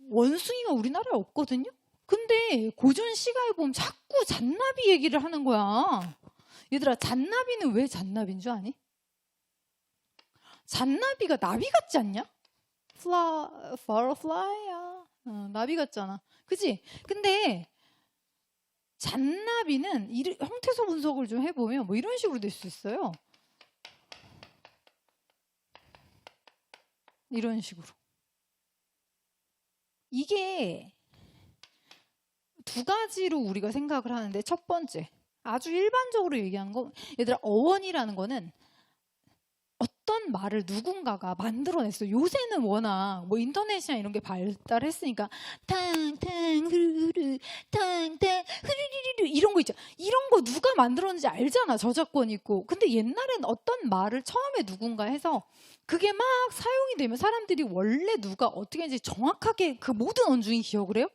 원숭이가 우리나라에 없거든요. 근데 고전 시가에 보면 자꾸 잔나비 얘기를 하는 거야. 얘들아, 잔나비는 왜 잔나비인 줄 아니? 잔나비가 나비 같지 않냐? Firefly야. 나비 같잖아. 그치? 근데 잔나비는 형태소 분석을 좀 해보면 뭐 이런 식으로 될 수 있어요. 이런 식으로. 이게 두 가지로 우리가 생각을 하는데, 첫 번째, 아주 일반적으로 얘기하는 거, 얘들아, 어원이라는 거는 어떤 말을 누군가가 만들어냈어. 요새는 워낙 뭐 인터넷이나 이런 게 발달했으니까 탕탕 흐르르 탕탕 흐르르르 이런 거 있죠. 이런 거 누가 만들었는지 알잖아. 저작권 있고. 근데 옛날엔 어떤 말을 처음에 누군가 해서 그게 막 사용이 되면 사람들이 원래 누가 어떻게 했는지 정확하게 그 모든 언중이 기억을 해요?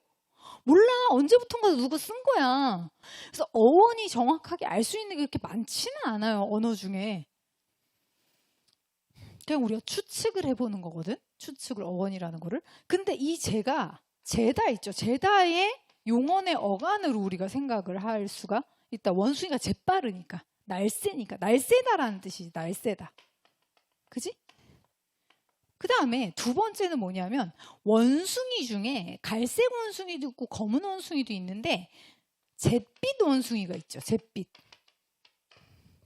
몰라. 언제부턴가 누가 쓴 거야. 그래서 어원이 정확하게 알 수 있는 게 그렇게 많지는 않아요. 언어 중에. 그냥 우리가 추측을 해보는 거거든. 추측을, 어원이라는 거를. 근데 이 제다 있죠. 제다의 용언의 어간으로 우리가 생각을 할 수가 있다. 원숭이가 재빠르니까, 날쌔니까. 날쌔다라는 뜻이지. 날쌔다. 그지? 그 다음에 두 번째는 뭐냐면, 원숭이 중에 갈색 원숭이도 있고 검은 원숭이도 있는데 잿빛 원숭이가 있죠. 잿빛.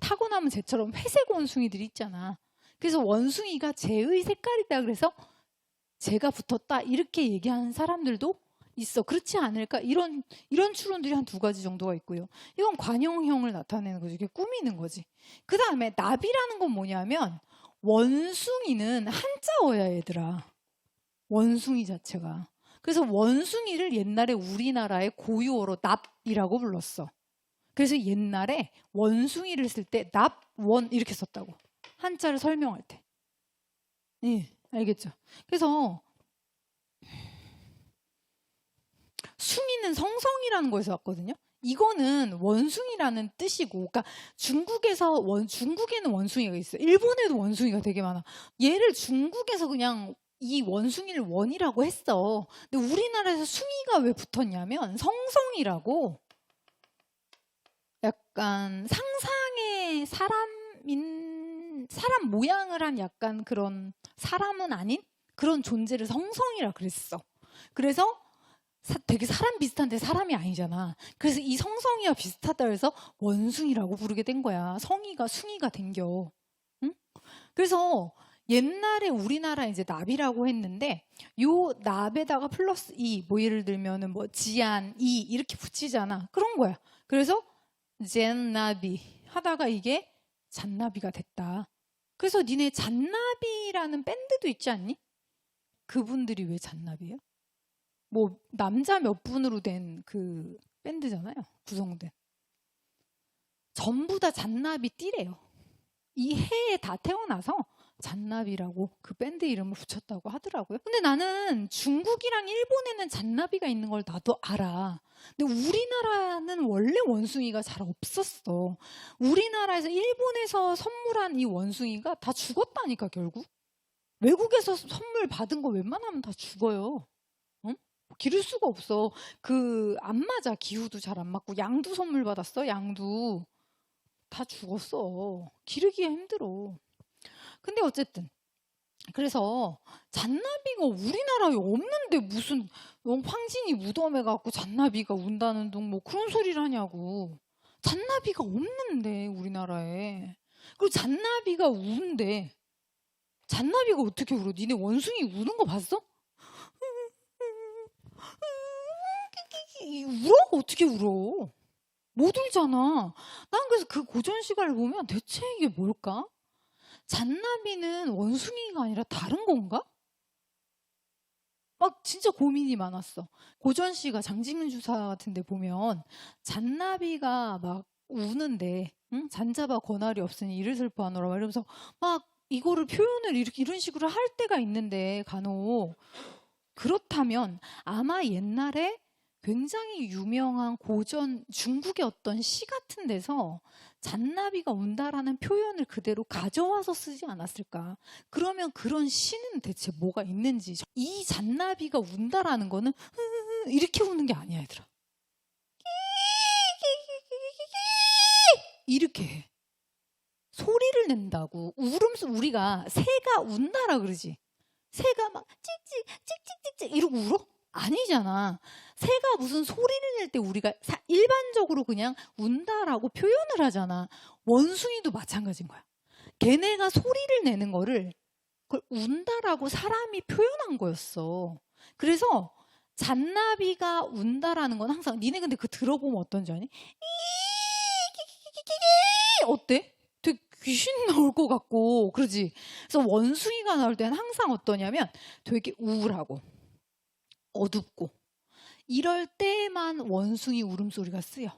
타고나면 쟤처럼 회색 원숭이들이 있잖아. 그래서 원숭이가 쟤의 색깔이다 그래서 쟤가 붙었다 이렇게 얘기하는 사람들도 있어. 그렇지 않을까? 이런 추론들이 한 두 가지 정도가 있고요. 이건 관용형을 나타내는 거지. 이게 꾸미는 거지. 그 다음에 나비라는 건 뭐냐면, 원숭이는 한자어야 얘들아. 원숭이 자체가. 그래서 원숭이를 옛날에 우리나라의 고유어로 납이라고 불렀어. 그래서 옛날에 원숭이를 쓸 때 납, 원 이렇게 썼다고. 한자를 설명할 때. 예, 알겠죠? 그래서 숭이는 성성이라는 거에서 왔거든요. 이거는 원숭이라는 뜻이고, 그러니까 중국에는 원숭이가 있어요. 일본에도 원숭이가 되게 많아. 얘를 중국에서 그냥 이 원숭이를 원이라고 했어. 근데 우리나라에서 숭이가 왜 붙었냐면, 성성이라고 약간 상상의 사람 모양을 한 약간 그런, 사람은 아닌 그런 존재를 성성이라 그랬어. 그래서 되게 사람 비슷한데 사람이 아니잖아. 그래서 이 성성이와 비슷하다 해서 원숭이라고 부르게 된 거야. 성이가 숭이가 된겨. 응? 그래서 옛날에 우리나라 이제 나비라고 했는데, 요 납에다가 플러스 이, 뭐 예를 들면은 뭐 지안, 이 이렇게 붙이잖아. 그런 거야. 그래서 젠나비 하다가 이게 잔나비가 됐다. 그래서 니네 잔나비라는 밴드도 있지 않니? 그분들이 왜 잔나비예요? 뭐 남자 몇 분으로 된 그 밴드잖아요. 구성된. 전부 다 잔나비 띠래요. 이 해에 다 태어나서 잔나비라고 그 밴드 이름을 붙였다고 하더라고요. 근데 나는 중국이랑 일본에는 잔나비가 있는 걸 나도 알아. 근데 우리나라는 원래 원숭이가 잘 없었어. 우리나라에서 일본에서 선물한 이 원숭이가 다 죽었다니까 결국. 외국에서 선물 받은 거 웬만하면 다 죽어요. 응? 기를 수가 없어. 안 맞아. 기후도 잘 안 맞고. 양도 선물 받았어. 양도. 다 죽었어. 기르기가 힘들어. 근데 어쨌든 그래서 잔나비가 우리나라에 없는데 무슨 황진이 무덤에 가고 잔나비가 운다는 둥 뭐 그런 소리를 하냐고. 잔나비가 없는데 우리나라에. 그리고 잔나비가 우는데 잔나비가 어떻게 울어? 니네 원숭이 우는 거 봤어? 울어? 어떻게 울어? 못 울잖아. 난 그래서 그 고전 시가를 보면 대체 이게 뭘까? 잔나비는 원숭이가 아니라 다른 건가? 막 진짜 고민이 많았어. 고전 시가 장지문 주사 같은 데 보면 잔나비가 막 우는데, 응? 잔잡아 권할이 없으니 이를 슬퍼하노라 이러면서 막 이거를 표현을 이런 식으로 할 때가 있는데 간혹. 그렇다면 아마 옛날에 굉장히 유명한 고전 중국의 어떤 시 같은 데서 잔나비가 운다라는 표현을 그대로 가져와서 쓰지 않았을까? 그러면 그런 시는 대체 뭐가 있는지. 이 잔나비가 운다라는 거는 이렇게 우는 게 아니야, 얘들아. 이렇게 해. 소리를 낸다고. 울음소, 우리가 새가 운다라 그러지. 새가 막 찍찍찍찍찍찍 이러고 울어? 아니잖아. 새가 무슨 소리를 낼 때 우리가 일반적으로 그냥 운다라고 표현을 하잖아. 원숭이도 마찬가지인 거야. 걔네가 소리를 내는 거를 그걸 운다라고 사람이 표현한 거였어. 그래서 잔나비가 운다라는 건 항상 니네 근데 그 들어보면 어떤지 아니? 어때? 되게 귀신 나올 것 같고 그러지. 그래서 원숭이가 나올 때는 항상 어떠냐면 되게 우울하고 어둡고 이럴 때만 원숭이 울음소리가 쓰여.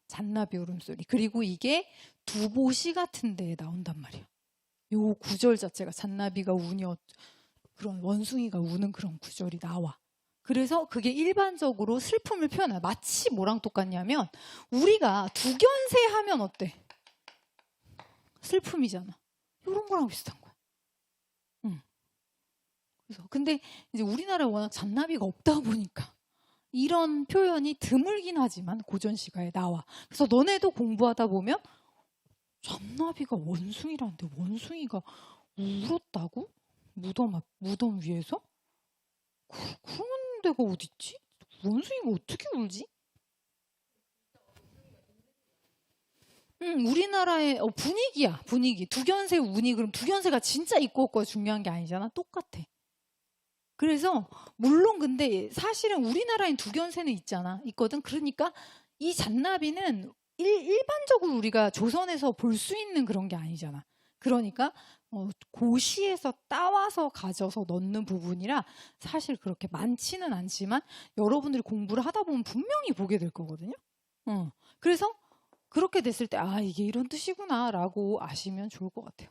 잔나비 울음소리. 그리고 이게 두보시 같은 데에 나온단 말이야. 요 구절 자체가 잔나비가 그런 원숭이가 우는 그런 구절이 나와. 그래서 그게 일반적으로 슬픔을 표현해. 마치 뭐랑 똑같냐면 우리가 두견세 하면 어때? 슬픔이잖아. 이런 거랑 비슷한 거야. 그래서 근데 이제 우리나라에 워낙 잔나비가 없다 보니까 이런 표현이 드물긴 하지만 고전시가에 나와. 그래서 너네도 공부하다 보면 잔나비가 원숭이라는데 원숭이가 울었다고? 무덤 위에서? 그런 데가 어딨지? 원숭이가 어떻게 울지? 우리나라의 분위기야, 분위기. 두견새 운이, 그럼 두견새가 진짜 있고 없고가 중요한 게 아니잖아. 똑같아. 그래서 물론 근데 사실은 우리나라엔 두견새는 있거든. 그러니까 이 잔나비는 일반적으로 우리가 조선에서 볼 수 있는 그런 게 아니잖아. 그러니까 고시에서 따와서 가져서 넣는 부분이라 사실 그렇게 많지는 않지만 여러분들이 공부를 하다 보면 분명히 보게 될 거거든요. 그래서 그렇게 됐을 때 이게 이런 뜻이구나 라고 아시면 좋을 것 같아요.